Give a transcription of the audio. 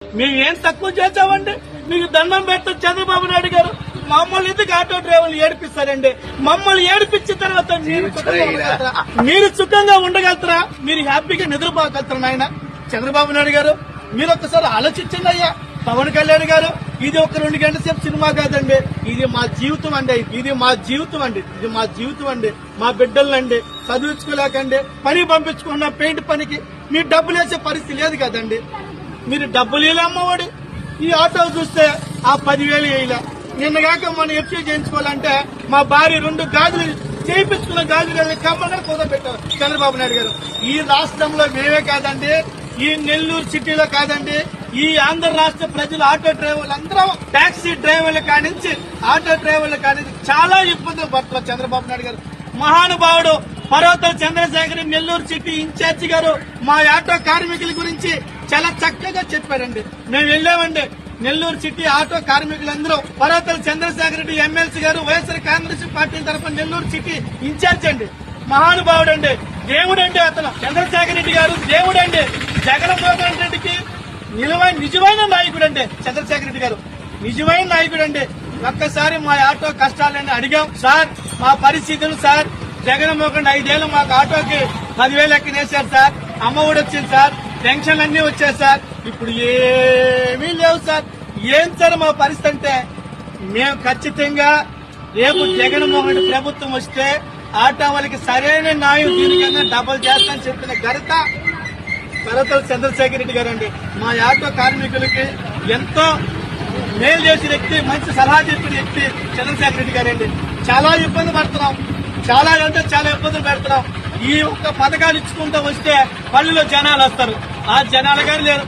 మేము ఏం తక్కువ చేసామండి? మీకు దండం పెడతాం చంద్రబాబు నాయుడు గారు. మమ్మల్ని ఎందుకు ఆటో డ్రైవర్లు ఏడిపిస్తారండి? మమ్మల్ని ఏడిపించిన తర్వాత మీరు సుఖంగా ఉండగలుగుతారా? మీరు హ్యాపీగా నిద్రపోగలుగుతారా? నాయన చంద్రబాబు నాయుడు గారు, మీరు ఒక్కసారి ఆలోచించండి అయ్యా. పవన్ కళ్యాణ్ గారు, ఇది ఒక 2 గంటల సేపు సినిమా కాదండి, ఇది మా జీవితం అండి. ఇది మా జీవితం అండి. ఇది మా జీవితం అండి. మా బిడ్డలండి చదివించుకోలేకండి పని పంపించుకున్న పెయింట్ పనికి మీరు డబ్బులు వేసే పరిస్థితి లేదు కదండి. మీరు డబ్బులు వేయలేమ్మవాడు. ఈ ఆటో చూస్తే ఆ 10,000 వేయలే. నిన్నగాక మనం ఎఫ్సీ చేయించుకోవాలంటే మా భార్య 2 గాజులు చేయించుకున్న గాజులు కమ్మగా కుదరబెట్టారు చంద్రబాబు నాయుడు గారు. ఈ రాష్ట్రంలో మేమే కాదండి, ఈ నెల్లూరు సిటీలో కాదండి, ఈ ఆంధ్ర రాష్ట్ర ప్రజలు ఆటో డ్రైవర్లు అందరూ టాక్సీ డ్రైవర్ల కానించి ఆటో డ్రైవర్ల కానించి చాలా ఇబ్బందులు పడుతున్నారు చంద్రబాబు నాయుడు గారు. మహానుభావుడు పర్వతల చంద్రశేఖర్ నెల్లూరు సిటీ ఇన్ఛార్జి గారు మా ఆటో కార్మికుల గురించి చాలా చక్కగా చెప్పారండి. మేము వెళ్ళామండి నెల్లూరు సిటీ ఆటో కార్మికులందరూ. పర్వతల చంద్రశేఖర్ రెడ్డి ఎమ్మెల్సీ గారు వైఎస్ఆర్ కాంగ్రెస్ పార్టీ తరఫున నెల్లూరు సిటీ ఇన్ఛార్జి అండి. మహానుభావుడు అండి, దేవుడండి. అతను చంద్రశేఖర్ రెడ్డి గారు దేవుడండి. జగన్మోహన్ రెడ్డికి నిజమైన నాయకుడు అండి చంద్రశేఖర్ రెడ్డి గారు. నిజమైన నాయకుడు అండి. ఒక్కసారి మా ఆటో కష్టాలని అడిగాం. సార్ మా పరిస్థితులు సార్, జగన్మోహన్ 5 ఏళ్ళు మాకు ఆటోకి 10,000 ఎక్కనేశారు సార్. అమ్మఒడి వచ్చింది సార్, పెన్షన్లు అన్ని వచ్చాయి సార్. ఇప్పుడు ఏమీ లేవు సార్. ఏం సార్ మా పరిస్థితి అంటే, మేము ఖచ్చితంగా రేపు జగన్మోహన్ రెడ్డి ప్రభుత్వం వస్తే ఆటో వాళ్ళకి సరైన న్యాయం దీనికన్నా డబుల్ చేస్తానని చెప్పిన ఘనత పర్వతల చంద్రశేఖర్ రెడ్డి గారు అండి. మా ఆటో కార్మికులకి ఎంతో మేలు చేసిన వ్యక్తి, మంచి సలహా చెప్పిన వ్యక్తి చంద్రశేఖర్ రెడ్డి గారండి. చాలా ఇబ్బంది పడుతున్నాం, చాలా అంటే చాలా ఇబ్బందులు పెడుతున్నాం. ఈ ఒక్క పథకాలు ఇచ్చుకుంటూ వస్తే పల్లెలో జనాలు వస్తారు, ఆ జనాలు కానీ లేరు.